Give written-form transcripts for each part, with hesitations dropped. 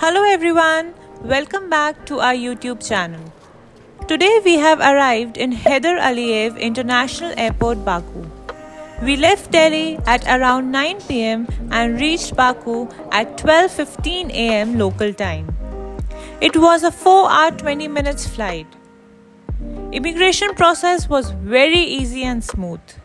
Hello everyone, welcome back to our YouTube channel. Today we have arrived in Heydar Aliyev International Airport, Baku. We left Delhi at around 9 pm and reached Baku at 12:15 am local time. It was a 4-hour 20 minutes flight. Immigration process was very easy and smooth.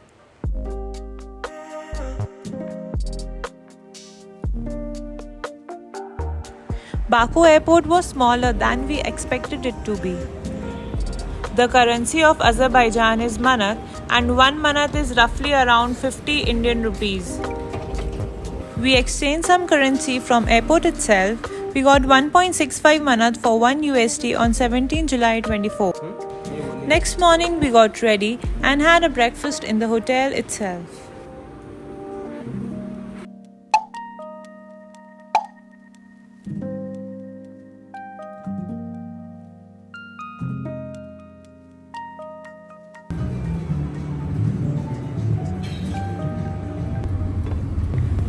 Baku airport was smaller than we expected it to be. The currency of Azerbaijan is manat and 1 manat is roughly around 50 Indian rupees. We exchanged some currency from airport itself. We got 1.65 manat for 1 USD on 17 July 24. Next morning we got ready and had a breakfast in the hotel itself.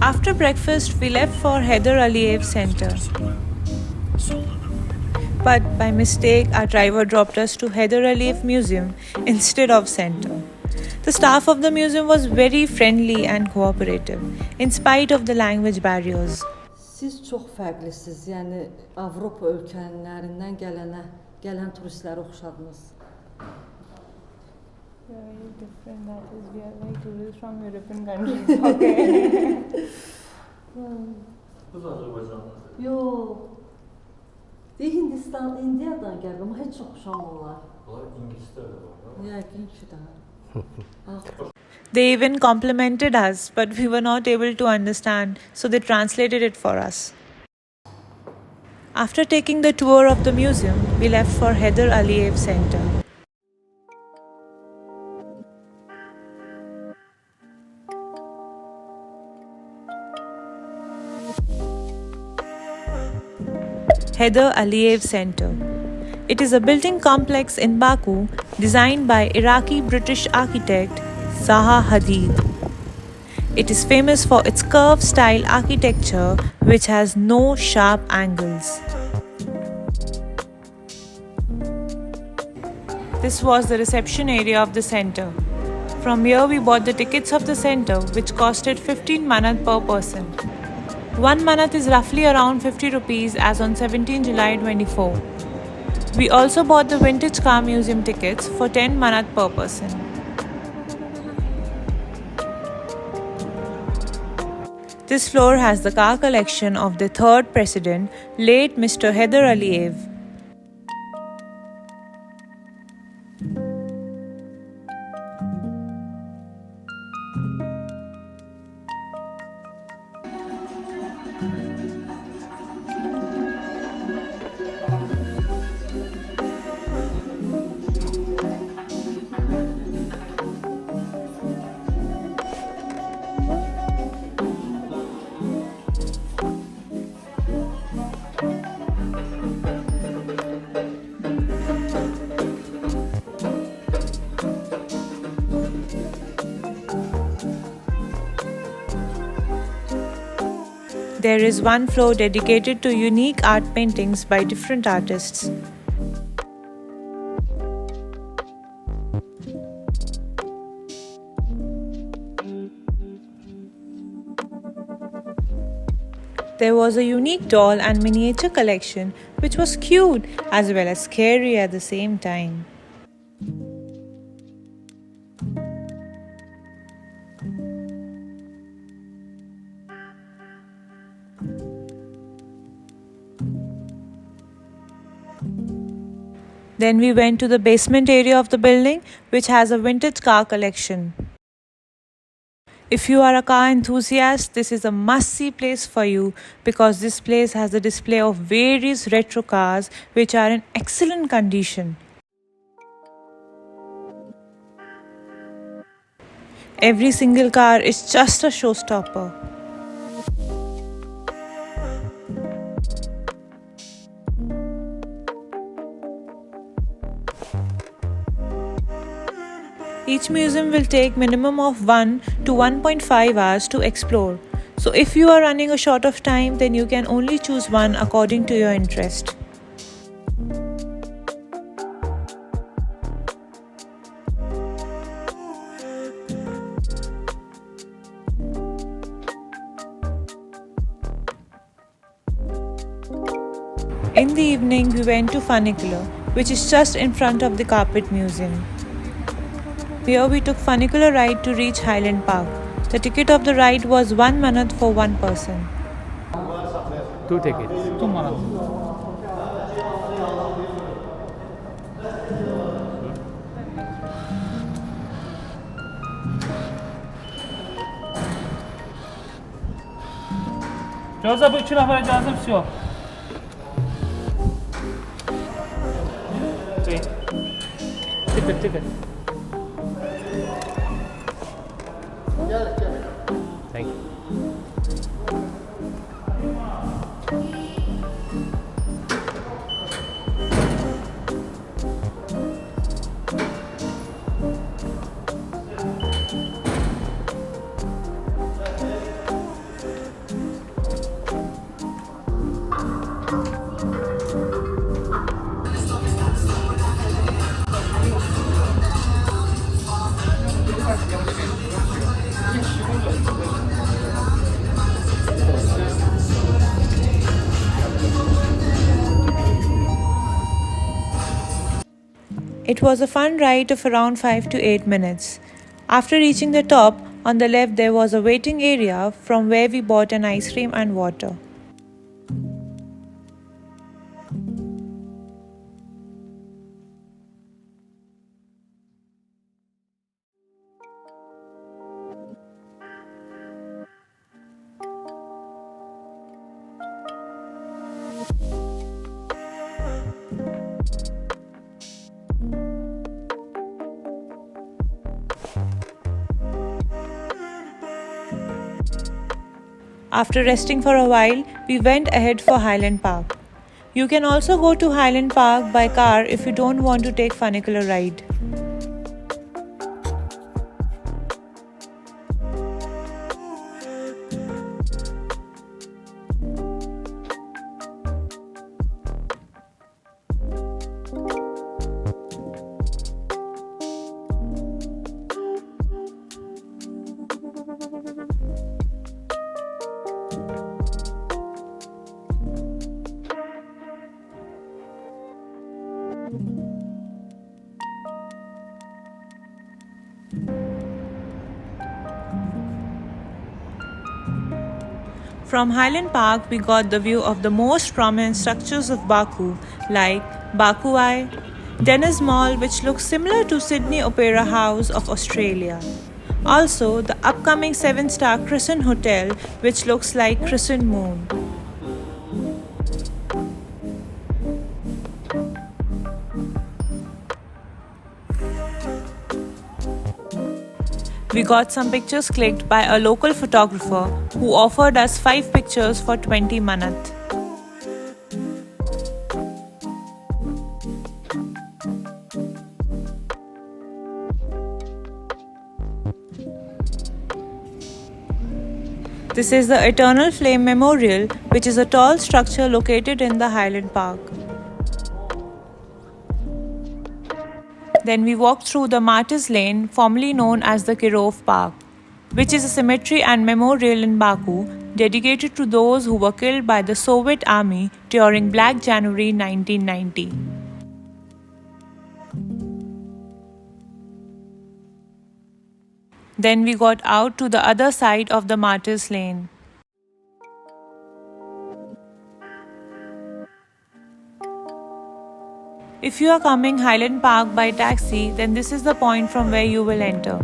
After breakfast, we left for Heydar Aliyev Center. But by mistake, our driver dropped us to Heydar Aliyev Museum instead of center. The staff of the museum was very friendly and cooperative, in spite of the language barriers. Siz çox fərqlisiniz, yəni Avropa ölkələrindən gələn turistlərə oxşadınız. We are very different. That is, we are like tourists from European countries. Okay. Bu da Azərbaycanlıdır. Yox. Hindistan, Indiyadan gəlib, amma heç oxşamırlar. Onlar ingilislər də var. Yəqin ki də. They even complimented us, but we were not able to understand, so they translated it for us. After taking the tour of the museum, we left for Heydar Aliyev Center. Heydar Aliyev Center. It is a building complex in Baku designed by Iraqi-British architect Zaha Hadid. It is famous for its curved style architecture which has no sharp angles. This was the reception area of the center. From here we bought the tickets of the center which costed 15 manat per person. 1 manat is roughly around 50 rupees as on 17 July 24. We also bought the vintage car museum tickets for 10 manat per person. This floor has the car collection of the third president, late Mr. Heydar Aliyev. There is one floor dedicated to unique art paintings by different artists. There was a unique doll and miniature collection which was cute as well as scary at the same time. Then we went to the basement area of the building which has a vintage car collection. If you are a car enthusiast, this is a must-see place for you because this place has a display of various retro cars which are in excellent condition. Every single car is just a showstopper. Each museum will take minimum of 1 to 1.5 hours to explore. So if you are running a short of time, then you can only choose one according to your interest. In the evening, we went to Funicular, which is just in front of the Carpet Museum. Here we took funicular ride to reach Highland Park. The ticket of the ride was 1 manat for one person. 2 tickets. 2 manat. Gözde bu 2 nəfərə gəldim, все. Ticket. Thank you. It was a fun ride of around 5 to 8 minutes. After reaching the top, on the left there was a waiting area from where we bought an ice cream and water. After resting for a while, we went ahead for Highland Park. You can also go to Highland Park by car if you don't want to take funicular ride. From Highland Park, we got the view of the most prominent structures of Baku, like Baku Eye, Dennis Mall, which looks similar to Sydney Opera House of Australia. Also, the upcoming 7-star Crescent Hotel, which looks like Crescent Moon. We got some pictures clicked by a local photographer who offered us 5 pictures for 20 manat. This is the Eternal Flame Memorial, which is a tall structure located in the Highland Park. Then we walked through the Martyrs Lane, formerly known as the Kirov Park, which is a cemetery and memorial in Baku dedicated to those who were killed by the Soviet Army during Black January 1990. Then we got out to the other side of the Martyrs Lane. If you are coming Highland Park by taxi, then this is the point from where you will enter.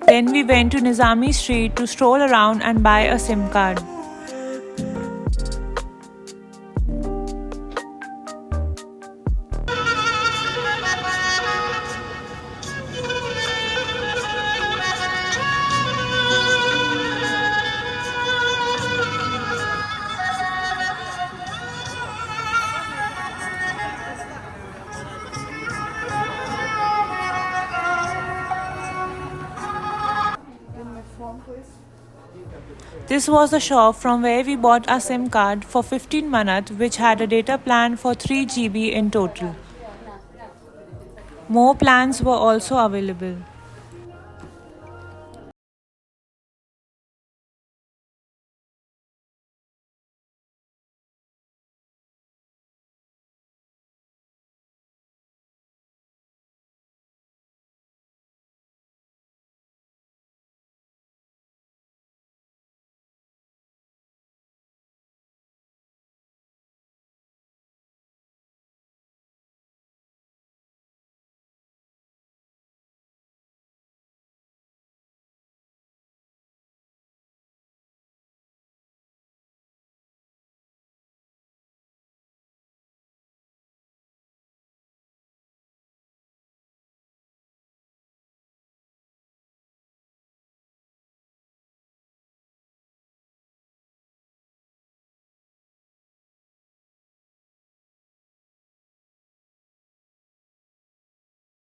Then we went to Nizami Street to stroll around and buy a SIM card. This was the shop from where we bought a SIM card for 15 manat, which had a data plan for 3 GB in total. More plans were also available.